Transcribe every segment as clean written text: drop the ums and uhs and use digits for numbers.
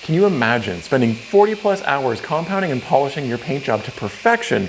Can you imagine spending 40+ hours compounding and polishing your paint job to perfection,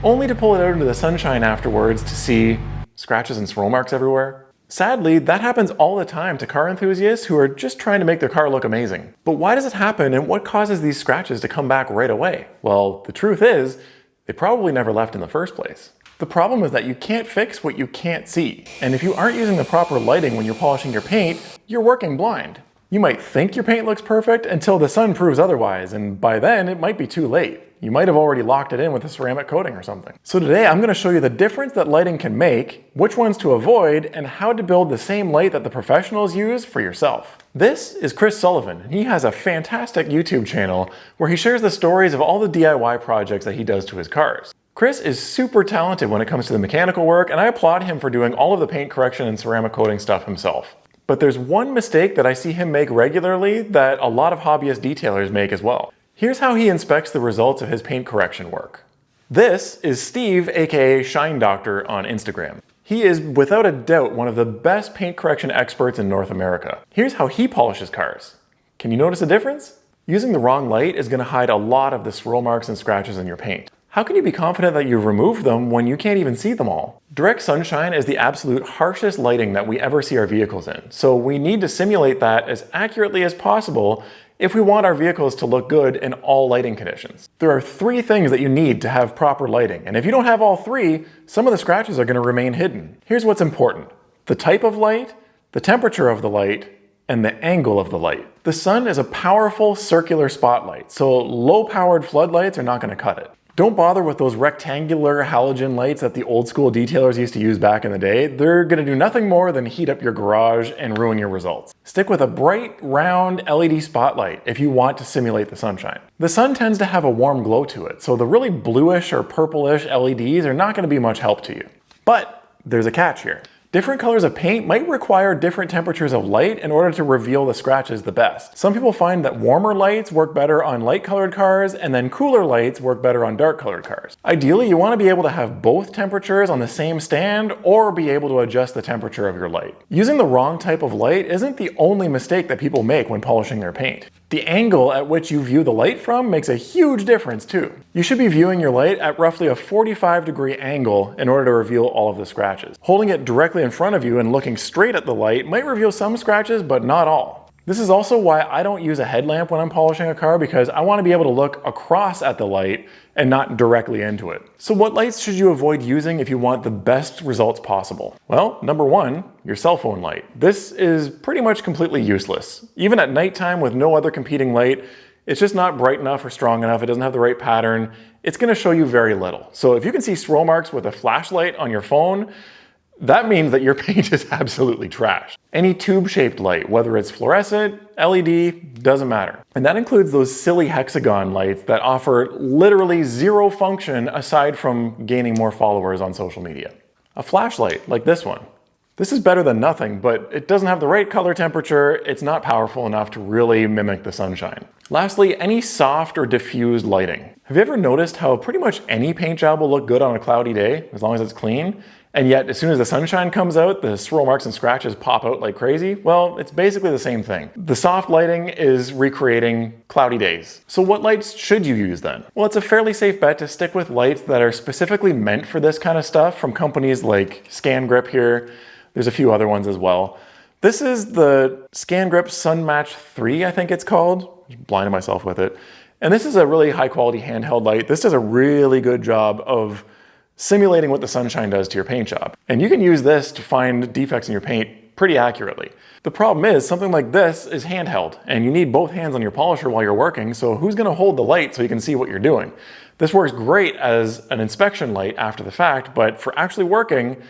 only to pull it out into the sunshine afterwards to see scratches and swirl marks everywhere? Sadly, that happens all the time to car enthusiasts who are just trying to make their car look amazing. But why does it happen, and what causes these scratches to come back right away? Well, the truth is, they probably never left in the first place. The problem is that you can't fix what you can't see. And if you aren't using the proper lighting when you're polishing your paint, you're working blind. You might think your paint looks perfect until the sun proves otherwise, and by then it might be too late. You might have already locked it in with a ceramic coating or something. So today I'm going to show you the difference that lighting can make, which ones to avoid, and how to build the same light that the professionals use for yourself. This is Chris Sullivan, and he has a fantastic YouTube channel where he shares the stories of all the DIY projects that he does to his cars. Chris is super talented when it comes to the mechanical work, and I applaud him for doing all of the paint correction and ceramic coating stuff himself. But there's one mistake that I see him make regularly that a lot of hobbyist detailers make as well. Here's how he inspects the results of his paint correction work. This is Steve, aka Shine Doctor, on Instagram. He is without a doubt one of the best paint correction experts in North America. Here's how he polishes cars. Can you notice a difference? Using the wrong light is going to hide a lot of the swirl marks and scratches in your paint. How can you be confident that you've removed them when you can't even see them all? Direct sunshine is the absolute harshest lighting that we ever see our vehicles in, so we need to simulate that as accurately as possible if we want our vehicles to look good in all lighting conditions. There are 3 things that you need to have proper lighting, and if you don't have all 3, some of the scratches are going to remain hidden. Here's what's important: the type of light, the temperature of the light, and the angle of the light. The sun is a powerful circular spotlight, so low-powered floodlights are not going to cut it. Don't bother with those rectangular halogen lights that the old school detailers used to use back in the day. They're going to do nothing more than heat up your garage and ruin your results. Stick with a bright, round LED spotlight if you want to simulate the sunshine. The sun tends to have a warm glow to it, so the really bluish or purplish LEDs are not going to be much help to you. But there's a catch here. Different colors of paint might require different temperatures of light in order to reveal the scratches the best. Some people find that warmer lights work better on light-colored cars, and then cooler lights work better on dark-colored cars. Ideally, you want to be able to have both temperatures on the same stand, or be able to adjust the temperature of your light. Using the wrong type of light isn't the only mistake that people make when polishing their paint. The angle at which you view the light from makes a huge difference too. You should be viewing your light at roughly a 45-degree angle in order to reveal all of the scratches. Holding it directly in front of you and looking straight at the light might reveal some scratches, but not all. This is also why I don't use a headlamp when I'm polishing a car, because I want to be able to look across at the light and not directly into it. So what lights should you avoid using if you want the best results possible? Well, number 1, your cell phone light. This is pretty much completely useless. Even at nighttime with no other competing light, it's just not bright enough or strong enough. It doesn't have the right pattern. It's going to show you very little. So if you can see swirl marks with a flashlight on your phone, that means that your paint is absolutely trash. Any tube-shaped light, whether it's fluorescent, LED, doesn't matter. And that includes those silly hexagon lights that offer literally zero function aside from gaining more followers on social media. A flashlight, like this one. This is better than nothing, but it doesn't have the right color temperature, it's not powerful enough to really mimic the sunshine. Lastly, any soft or diffused lighting. Have you ever noticed how pretty much any paint job will look good on a cloudy day, as long as it's clean? And yet, as soon as the sunshine comes out, the swirl marks and scratches pop out like crazy? Well, it's basically the same thing. The soft lighting is recreating cloudy days. So what lights should you use then? Well, it's a fairly safe bet to stick with lights that are specifically meant for this kind of stuff from companies like ScanGrip here. There's a few other ones as well. This is the ScanGrip SunMatch 3, I think it's called. I blinded myself with it. And this is a really high quality handheld light. This does a really good job of simulating what the sunshine does to your paint job. And you can use this to find defects in your paint pretty accurately. The problem is something like this is handheld, and you need both hands on your polisher while you're working, so who's gonna hold the light so you can see what you're doing? This works great as an inspection light after the fact, but for actually working,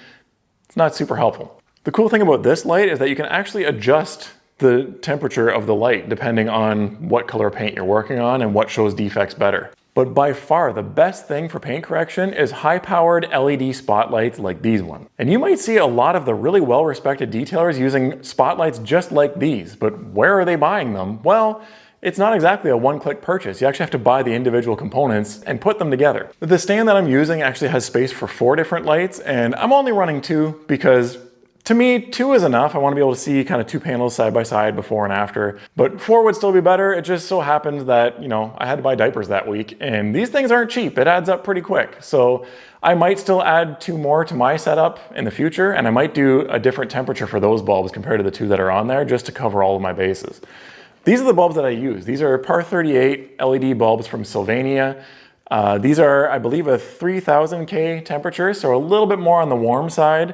it's not super helpful. The cool thing about this light is that you can actually adjust the temperature of the light depending on what color paint you're working on and what shows defects better. But by far, the best thing for paint correction is high-powered LED spotlights like these ones. And you might see a lot of the really well-respected detailers using spotlights just like these, but where are they buying them? Well, it's not exactly a one-click purchase. You actually have to buy the individual components and put them together. The stand that I'm using actually has space for 4 different lights, and I'm only running 2 because To me, 2 is enough. I want to be able to see kind of 2 panels side by side before and after, but 4 would still be better. It just so happened that, I had to buy diapers that week, and these things aren't cheap. It adds up pretty quick. So I might still add 2 more to my setup in the future, and I might do a different temperature for those bulbs compared to the 2 that are on there, just to cover all of my bases. These are the bulbs that I use. These are Par 38 LED bulbs from Sylvania. These are, I believe, a 3000 K temperature, so a little bit more on the warm side.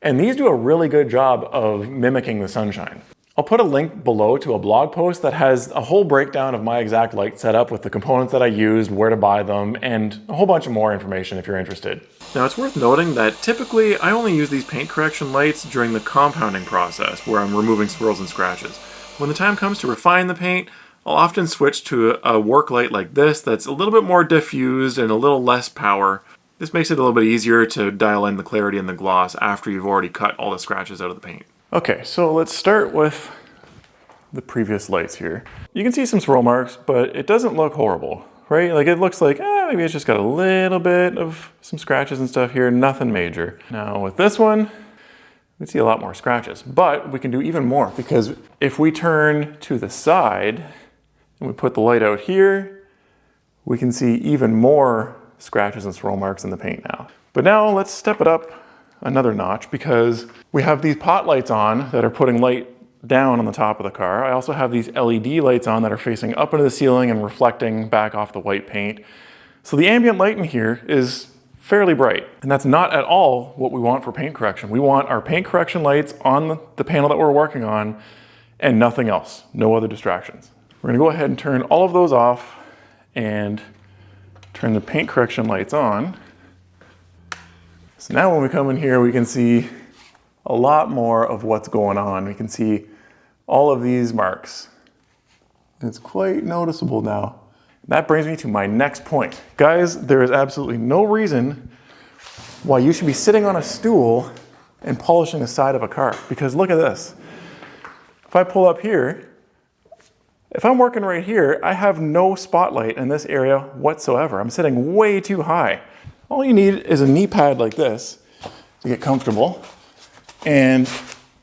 And these do a really good job of mimicking the sunshine. I'll put a link below to a blog post that has a whole breakdown of my exact light setup with the components that I used, where to buy them, and a whole bunch of more information if you're interested. Now, it's worth noting that typically I only use these paint correction lights during the compounding process, where I'm removing swirls and scratches. When the time comes to refine the paint, I'll often switch to a work light like this that's a little bit more diffused and a little less power. This makes it a little bit easier to dial in the clarity and the gloss after you've already cut all the scratches out of the paint. Okay, so let's start with the previous lights here. You can see some swirl marks, but it doesn't look horrible, right? Like it looks like, maybe it's just got a little bit of some scratches and stuff here, nothing major. Now with this one, we see a lot more scratches, but we can do even more because if we turn to the side and we put the light out here, we can see even more scratches and swirl marks in the paint now. But now let's step it up another notch because we have these pot lights on that are putting light down on the top of the car. I also have these LED lights on that are facing up into the ceiling and reflecting back off the white paint. So the ambient light in here is fairly bright, and that's not at all what we want for paint correction. We want our paint correction lights on the panel that we're working on and nothing else, no other distractions. We're gonna go ahead and turn all of those off and turn the paint correction lights on. So now when we come in here, we can see a lot more of what's going on. We can see all of these marks. It's quite noticeable now. That brings me to my next point. Guys, there is absolutely no reason why you should be sitting on a stool and polishing the side of a car. Because look at this. If I pull up here, if I'm working right here, I have no spotlight in this area whatsoever. I'm sitting way too high. All you need is a knee pad like this to get comfortable. And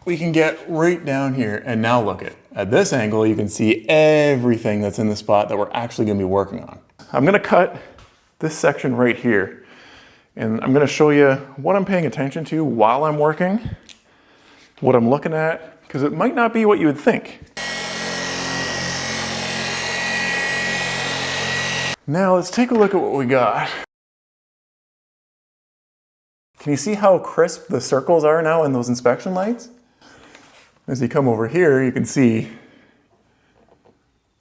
we can get right down here. And now look at this angle, you can see everything that's in the spot that we're actually gonna be working on. I'm gonna cut this section right here. And I'm gonna show you what I'm paying attention to while I'm working, what I'm looking at, because it might not be what you would think. Now let's take a look at what we got. Can you see how crisp the circles are now in those inspection lights? As you come over here, you can see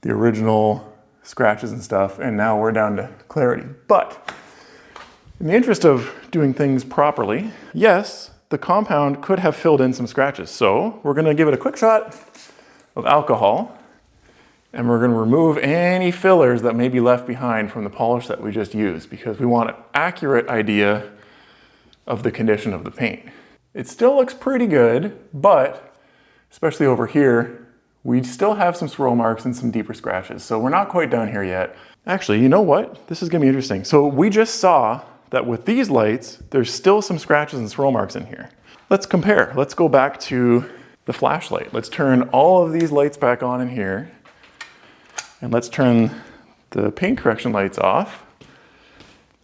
the original scratches and stuff, and now we're down to clarity. But in the interest of doing things properly, yes, the compound could have filled in some scratches. So we're gonna give it a quick shot of alcohol, and we're gonna remove any fillers that may be left behind from the polish that we just used, because we want an accurate idea of the condition of the paint. It still looks pretty good, but especially over here, we still have some swirl marks and some deeper scratches. So we're not quite done here yet. Actually, you know what? This is gonna be interesting. So we just saw that with these lights, there's still some scratches and swirl marks in here. Let's compare. Let's go back to the flashlight. Let's turn all of these lights back on in here. And let's turn the paint correction lights off.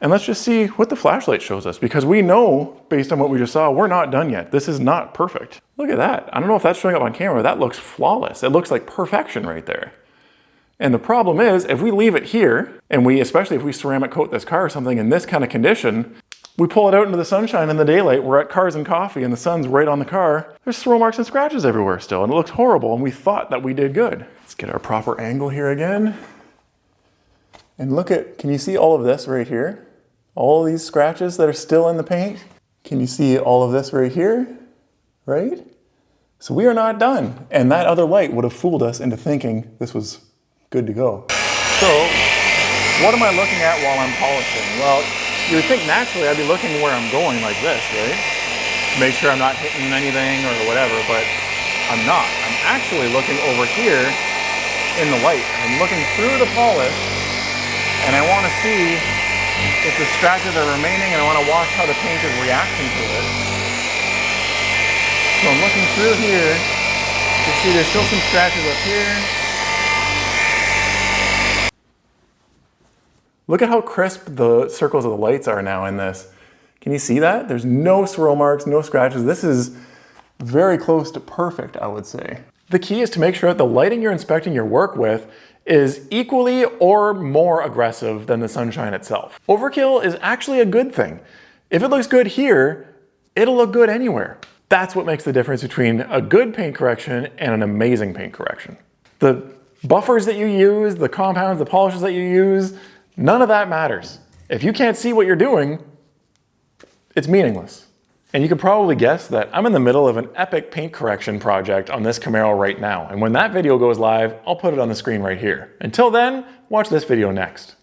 And let's just see what the flashlight shows us, because we know, based on what we just saw, we're not done yet. This is not perfect. Look at that. I don't know if that's showing up on camera. That looks flawless. It looks like perfection right there. And the problem is, if we leave it here, and especially if we ceramic coat this car or something in this kind of condition, we pull it out into the sunshine in the daylight, we're at Cars and Coffee, and the sun's right on the car. There's swirl marks and scratches everywhere still, and it looks horrible, and we thought that we did good. Let's get our proper angle here again. And look at, can you see all of this right here? All these scratches that are still in the paint? Can you see all of this right here? Right? So we are not done. And that other light would have fooled us into thinking this was good to go. So, what am I looking at while I'm polishing? Well, you would think naturally I'd be looking where I'm going like this, right? To make sure I'm not hitting anything or whatever, but I'm not. I'm actually looking over here in the light. I'm looking through the polish, and I want to see if the scratches are remaining, and I want to watch how the paint is reacting to it. So I'm looking through here. You can see there's still some scratches up here. Look at how crisp the circles of the lights are now in this. Can you see that? There's no swirl marks, no scratches. This is very close to perfect, I would say. The key is to make sure that the lighting you're inspecting your work with is equally or more aggressive than the sunshine itself. Overkill is actually a good thing. If it looks good here, it'll look good anywhere. That's what makes the difference between a good paint correction and an amazing paint correction. The buffers that you use, the compounds, the polishes that you use, none of that matters. If you can't see what you're doing, it's meaningless. And you can probably guess that I'm in the middle of an epic paint correction project on this Camaro right now. And when that video goes live, I'll put it on the screen right here. Until then, watch this video next.